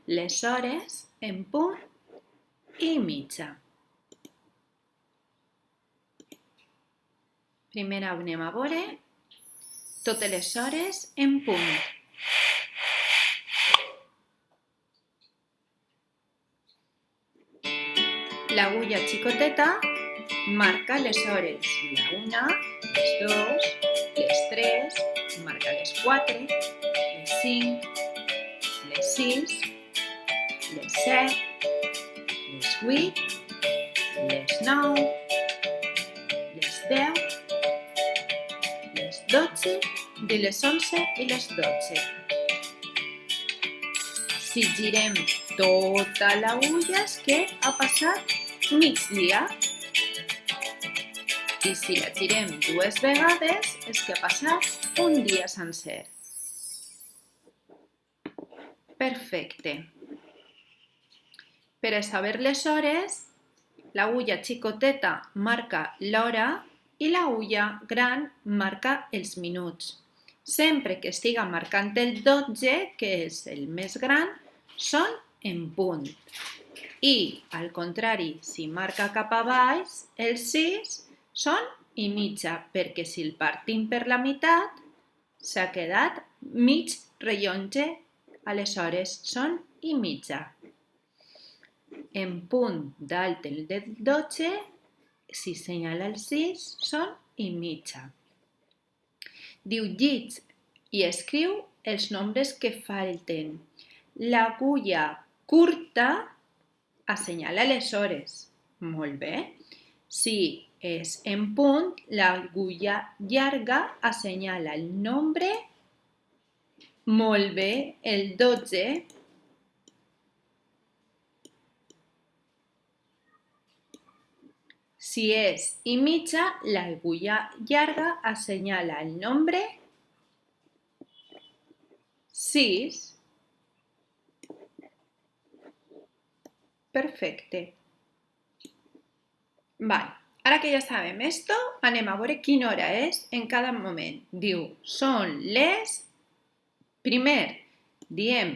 les hores en punt i mitja. Primer anem a veure totes les hores en punt. L'agulla xicoteta marca les hores, la 1, les 2, les 3, marca les 4, les 5, les 6, les 7, les 8, les 9, les 10, les 12, de les 11 i les 12. Si girem tota l'agulla és que ha passat migdia. I si la girem 2 vegades és que ha passat un dia sencer. Perfecte. Per a saber les hores, l'agulla xicoteta marca l'hora i l'agulla gran marca els minuts. Sempre que estiga marcant el 12, que és el més gran, són en punt. I, al contrari, si marca cap a baix, els 6 són i mitja, perquè si el partim per la meitat, s'ha quedat mig rellotge, aleshores són i mitja. En punt dalt el del 12, si senyala el 6, són i mitja. Diu llig i escriu els nombres que falten. L'agulla curta assenyala les hores. Molt bé. Si és en punt, l'agulla llarga assenyala el nombre. Molt bé, el 12. Si és i mitja, l'agulla llarga assenyala el nombre 6. Perfecte. Vale. Ara que ja sabem esto, anem a veure quina hora és en cada moment. Diu, són les... Primer, diem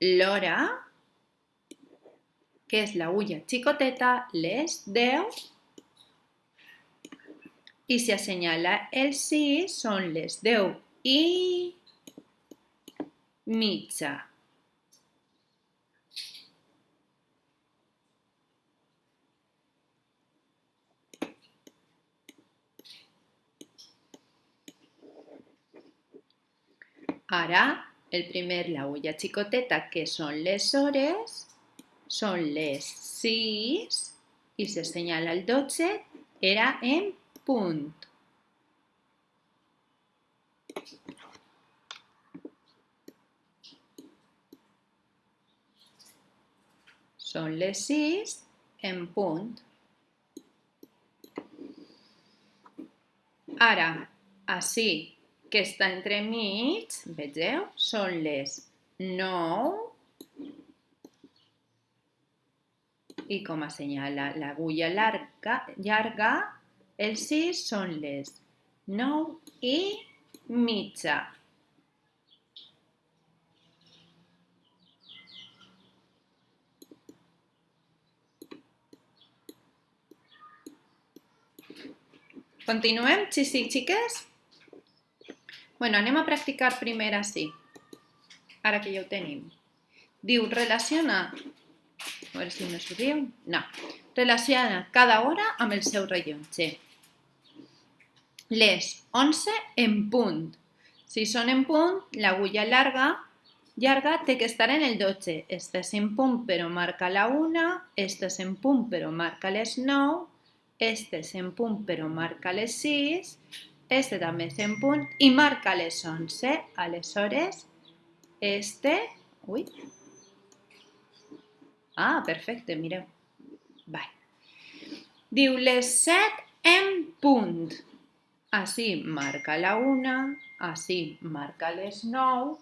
l'hora, que és l'agulla xicoteta, les 10. I si assenyala el 6, són les 10 i mitja. Ara, el primer, l'agulla xicoteta, que són les hores, són les 6, i si assenyala el 12, era en punt. Són les 6 en punt. Ara, així que està entremig, vegeu, són les 9 i com assenyala l'agulla llarga, el 6 són les 9 i mitja. Continuem, sí, xiques? Bueno, anem a practicar primer així, ara que ja ho tenim. Diu, relaciona, a veure si no s'ho diu, no, relaciona cada hora amb el seu rellotge. Les 11 en punt. Si són en punt, l'agulla llarga té que estar en el 12. Esta és en punt però marca la 1, esta és en punt però marca les 9, este és en punt però marca les 6, este també és en punt i marca les 11. Aleshores, este... Ui. Ah, perfecte, mireu. Diu les 7 en punt. Així marca la 1, així marca les 9,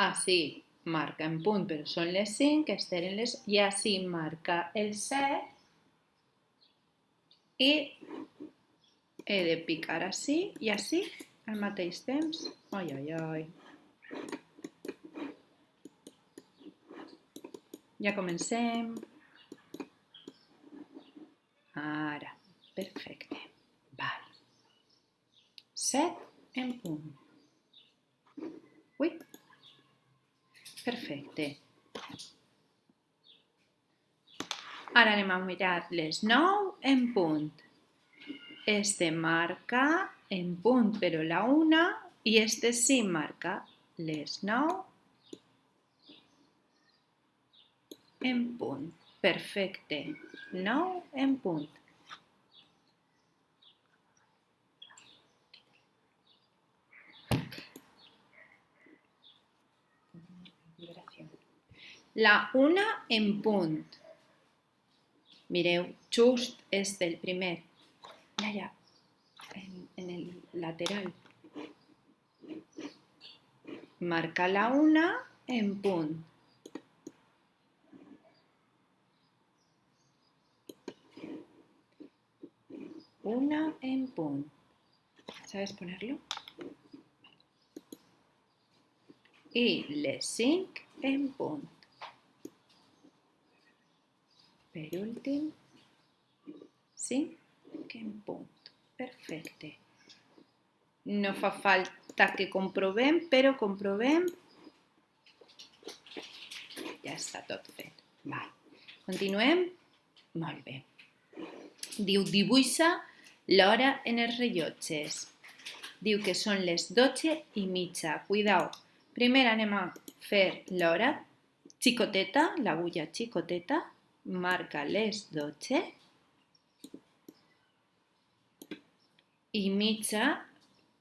així marca en punt però són les 5, i així marca el 7 i he de picar així i així al mateix temps. Ai, ai, ai. Ja comencem. Ara, perfecte. Val. 7 en punt. Ui, perfecte. Ara anem a mirar les 9 en punt. Este marca en punt però la 1 i este sí marca les 9 en punt. Perfecte. 9 en punt. La 1 en punt. Mireu, just és del primer. Allà, en el lateral. Marca la 1 en punt. Una en punt. ¿Sabes ponerlo? Y les 5 en punt. Per últim, 5 en punt. Perfecte. No fa falta que comprovem, però comprovem. Ja està tot fet. Val. Continuem? Molt bé. Diu, dibuixa l'hora en els rellotges. Diu que són les 12:30. Cuidao. Primer anem a fer l'hora xicoteta, l'agulla xicoteta. Marca les 12:30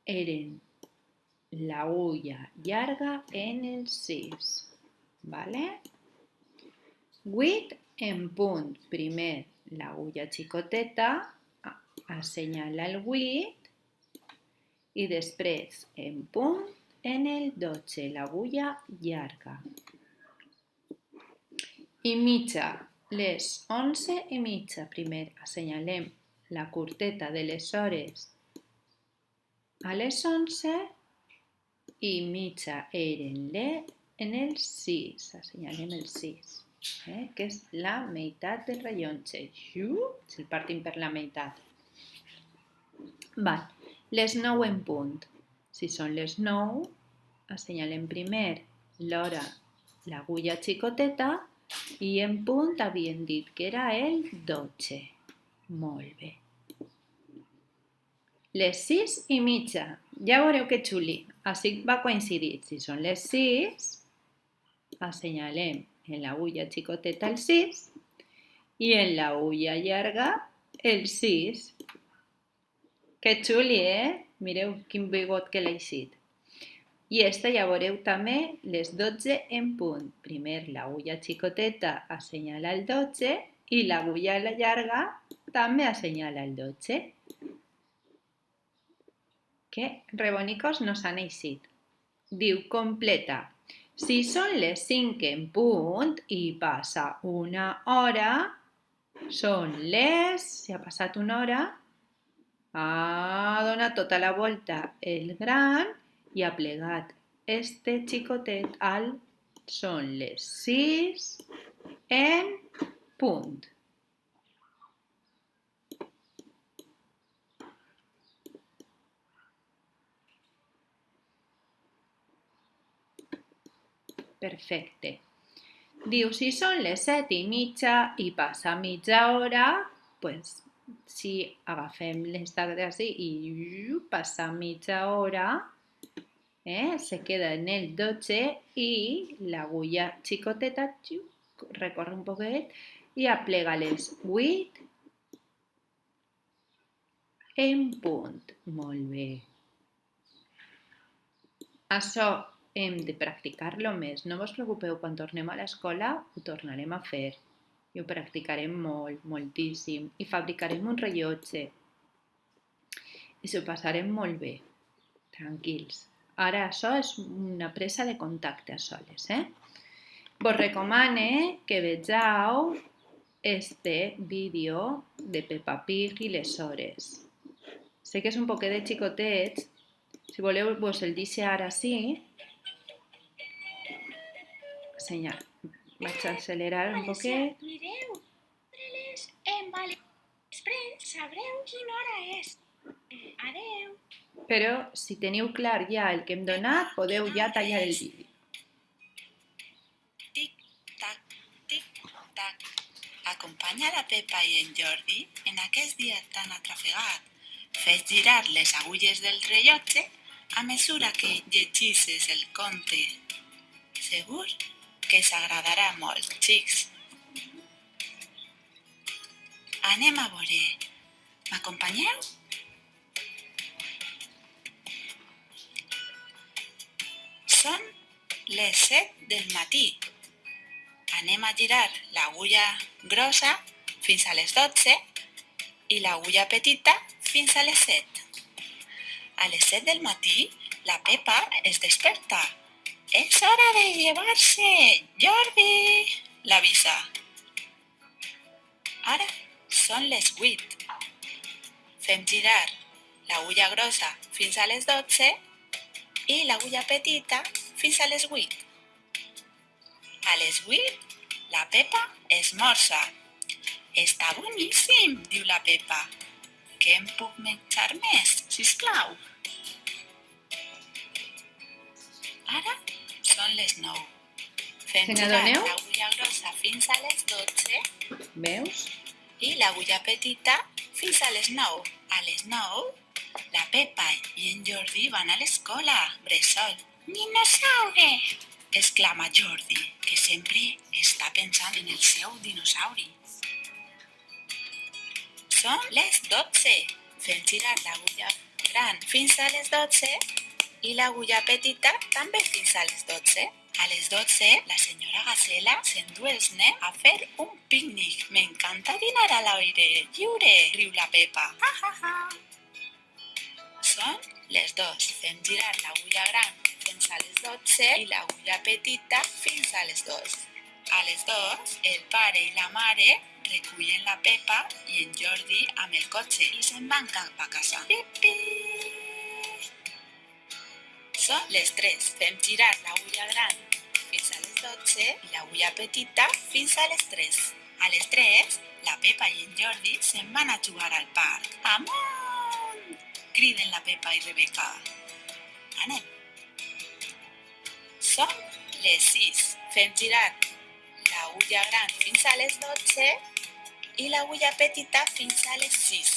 eren l'agulla llarga en el 6. ¿Vale? 8 en punt. Primer l'agulla xicoteta assenyala el 8 i després en punt en el 12, l'agulla llarga. I mitja, les 11:30. Primer assenyalem la curteta de les hores a les 11 i mitja eren en el 6. Assenyalem el 6, que és la meitat del rellotge. Si el partim per la meitat. Val. Les 9 en punt. Si són les 9, assenyalem primer l'hora, l'agulla xicoteta, i en punt havíem dit que era el 12. Molt bé. Les 6:30. Ja veureu que xuli. Així va coincidir. Si són les 6, assenyalem en l'agulla xicoteta el 6 i en l'agulla llarga el 6. Que xuli, Mireu quin bigot que l'ha eixit. I esta ja veureu també les 12 en punt. Primer l'agulla xicoteta assenyala el 12 i l'agulla llarga també assenyala el 12. Que rebonicos nos han eixit. Diu, completa. Si són les 5 en punt i passa una hora, són les... Si ha passat una hora, ha donat tota la volta el gran i ha plegat este xicotet al... Són les 6 en punt. Perfecte. Diu, si són les 7:30 i passa mitja hora, doncs si agafem les dades i passa mitja hora, se queda en el 12 i l'agulla xicoteta recorre un poquet i aplega les 8 en punt. Molt bé. Això hem de practicar-lo més. No us preocupeu, quan tornem a l'escola ho tornarem a fer. I ho practicarem molt, moltíssim. I fabricarem un rellotge. I s'ho passarem molt bé. Tranquils. Ara això és una presa de contacte a soles. Vos recomane que vegeu este vídeo de Peppa Pig i les hores. Sé que és un poquet de xicotets. Si voleu, vos el deixo ara sí. Vaig a accelerar un poquet. Mireu, tres en després sabreu quina hora és. Adeu. Però si teniu clar ja el que hem donat, podeu ja tallar el vídeo. Tic-tac, tic-tac. Acompanya la Pepa i en Jordi en aquest dia tan atrafegat. Fes girar les agulles del rellotge a mesura que llegisses el conte. Segur que s'agradarà molt, xics. Anem a veure. M'acompanyeu? Són les 7 del matí. Anem a girar l'agulla grossa fins a les 12 i l'agulla petita fins a les 7. A les 7 del matí, la Pepa es desperta. És hora de llevar-se, Jordi! L'avisa. Ara són les 8. Fem girar l'agulla grossa fins a les 12 i l'agulla petita fins a les 8. A les 8, la Pepa esmorza. Està boníssim, diu la Pepa. Què em puc menjar més, sisplau? Ara són les 9. Fem Se girar n'adoneu? l'agulla grossa fins a les 12 Veus? i l'agulla petita fins a les 9. A les 9, la Pepa i en Jordi van a l'escola, bressol. Dinosaure! Exclama Jordi, que sempre està pensant en el seu dinosauri. Són les 12. Fem girar l'agulla gran fins a les 12 i l'agulla petita també fins a les 12. A les 12, la senyora Gacela s'endú els nens a fer un pícnic. M'encanta dinar a l'aire lliure, riu la Pepa. Ha, ha, ha. Són les 2. Fem girar l'agulla gran fins a les 12 i l'agulla petita fins a les 2. A les 2, el pare i la mare recullen la Pepa i en Jordi amb el cotxe i se'n van cap a casa. Pipi! Són les 3. Fem girar l'agulla gran fins a les 12 i l'agulla petita fins a les 3. A les 3, la Pepa i en Jordi se'n van a jugar al parc. Amunt! Criden la Pepa i Rebeca. Anem. Són les 6. Fem girar l'agulla gran fins a les 12 i l'agulla petita fins a les 6.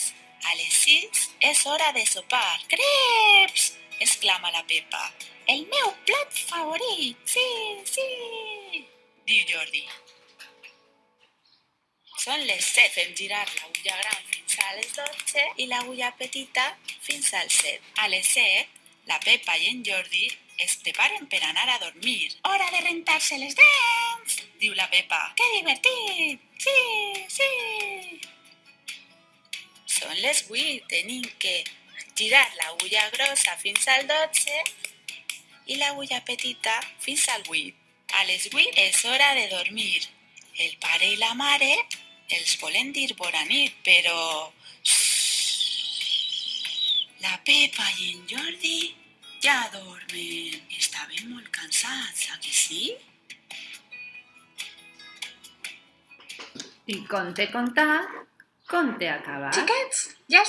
A les 6 és hora de sopar. Creps! Exclama la Pepa. El meu plat favorit! Sí, sí! Diu Jordi. Són les 7. Fem girar l'agulla gran fins a les 12 i l'agulla petita fins al 7. A les 7, la Pepa i en Jordi es preparen per anar a dormir. Hora de rentar-se les dents! Diu la Pepa. Que divertit! Sí, sí! Són les 8. Tenim que girar l'agulla grossa fins al 12 i l'agulla petita fins al 8. A les 8 és hora de dormir. El pare i la mare els volen dir bona nit, però... La Pepa i en Jordi ja dormen. Estaven molt cansats, a que sí? I conte contat, conte acabat. Xiquets, ja